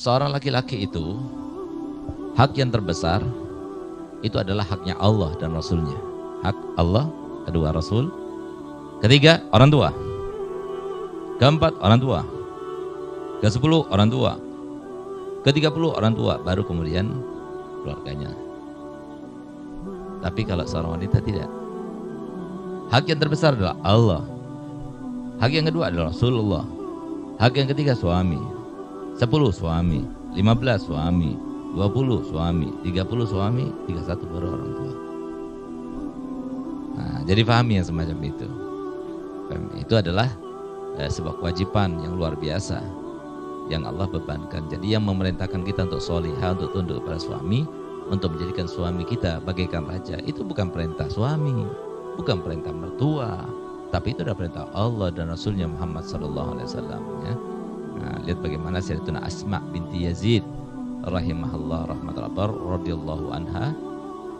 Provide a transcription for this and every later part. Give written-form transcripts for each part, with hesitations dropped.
seorang laki-laki itu, hak yang terbesar itu adalah haknya Allah dan Rasulnya. Hak Allah, kedua Rasul, ketiga orang tua, keempat orang tua, ke-10 orang tua, ke-30 orang tua, baru kemudian keluarganya. Tapi kalau seorang wanita tidak, hak yang terbesar adalah Allah, hak yang kedua adalah Rasulullah, hak yang ketiga suami, 10 suami, 15 suami, 20 suami, 30 suami, 31 baru orang tua. Nah, jadi pahami yang semacam itu. Itu adalah sebuah kewajiban yang luar biasa yang Allah bebankan. Jadi yang memerintahkan kita untuk solihah, untuk tunduk kepada suami, untuk menjadikan suami kita bagaikan raja, itu bukan perintah suami, bukan perintah mertua, tapi itu adalah perintah Allah dan Rasulnya Muhammad SAW. Ya. Nah, lihat bagaimana Sayyidatuna Asma binti Yazid rahimahullah rahmatullah radhiyallahu anha,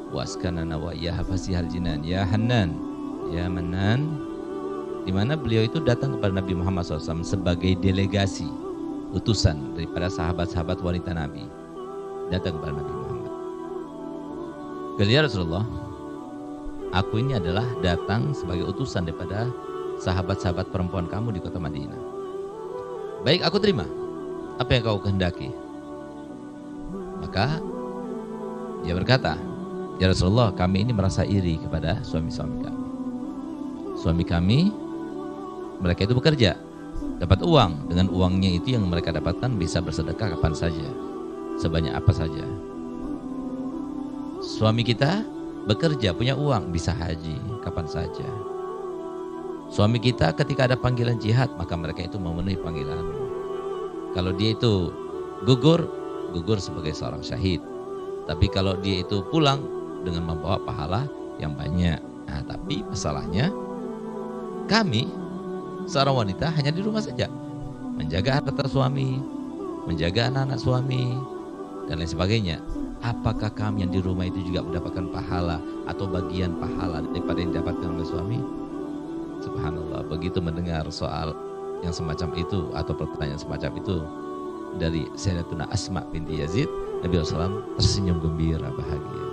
waskanana wa iyyaha fasihal jinan ya Hanan ya Manan, di mana beliau itu datang kepada Nabi Muhammad SAW sebagai delegasi utusan daripada sahabat-sahabat wanita Nabi, datang kepada Nabi Muhammad. Ya Rasulullah, aku ini adalah datang sebagai utusan daripada sahabat-sahabat perempuan kamu di kota Madinah. Baik, aku terima apa yang kau kehendaki. Maka dia berkata, ya Rasulullah, kami ini merasa iri kepada suami-suami kami. Suami kami, mereka itu bekerja, dapat uang. Dengan uangnya itu yang mereka dapatkan bisa bersedekah kapan saja, sebanyak apa saja. Suami kita bekerja, punya uang, bisa haji kapan saja. Suami kita ketika ada panggilan jihad, maka mereka itu memenuhi panggilan. Kalau dia itu gugur sebagai seorang syahid. Tapi kalau dia itu pulang dengan membawa pahala yang banyak. Nah, tapi masalahnya kami seorang wanita hanya di rumah saja, menjaga harta suami, menjaga anak-anak suami, dan lain sebagainya. Apakah kami yang di rumah itu juga mendapatkan pahala atau bagian pahala daripada yang didapatkan oleh suami? Subhanallah, begitu mendengar soal yang semacam itu atau pertanyaan semacam itu dari Sayyidatuna Asma binti Yazid, Nabi SAW tersenyum gembira bahagia.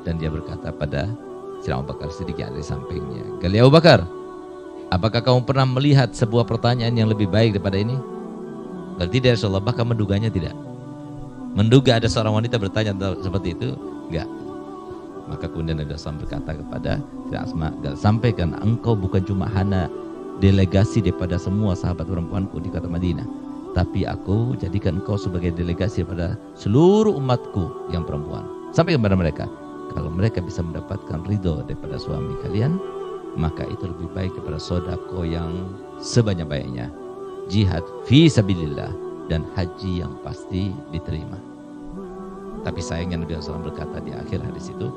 Dan dia berkata pada Sayyidina Abu Bakar Siddiq yang ada di sampingnya, "Gali Abu Bakar, apakah kamu pernah melihat sebuah pertanyaan yang lebih baik daripada ini?" Berarti dari Rasulullah, bahkan menduganya tidak. Menduga ada seorang wanita bertanya seperti itu? Enggak. Maka kemudian Nabi SAW berkata kepada Sayyidatuna Asma, sampaikan engkau bukan cuma hanya delegasi daripada semua sahabat perempuanku di kota Madinah, tapi aku jadikan engkau sebagai delegasi pada seluruh umatku yang perempuan. Sampaikan kepada mereka, kalau mereka bisa mendapatkan ridho daripada suami kalian, maka itu lebih baik daripada sodako yang sebanyak-banyaknya, jihad fi sabilillah, dan haji yang pasti diterima. Tapi sayangnya Nabi SAW berkata di akhir hadis itu,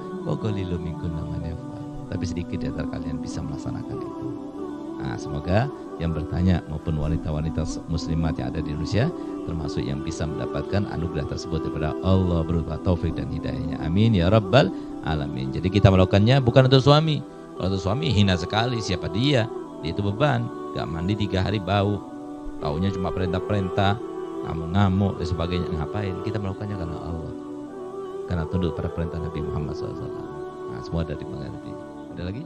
tapi sedikit di antara kalian bisa melaksanakan itu. Nah, semoga yang bertanya maupun wanita-wanita muslimat yang ada di Indonesia termasuk yang bisa mendapatkan anugerah tersebut daripada Allah berupa taufik dan hidayahnya. Amin ya rabbal alamin. Jadi kita melakukannya bukan untuk suami. Kalau untuk suami hina sekali, siapa dia? Dia itu beban, gak mandi 3 hari baunya cuma perintah-perintah, ngamuk-ngamuk dan sebagainya. Ngapain? Kita melakukannya karena Allah, karena tunduk pada perintah Nabi Muhammad SAW. Nah, semua dari mengerti. Ada lagi?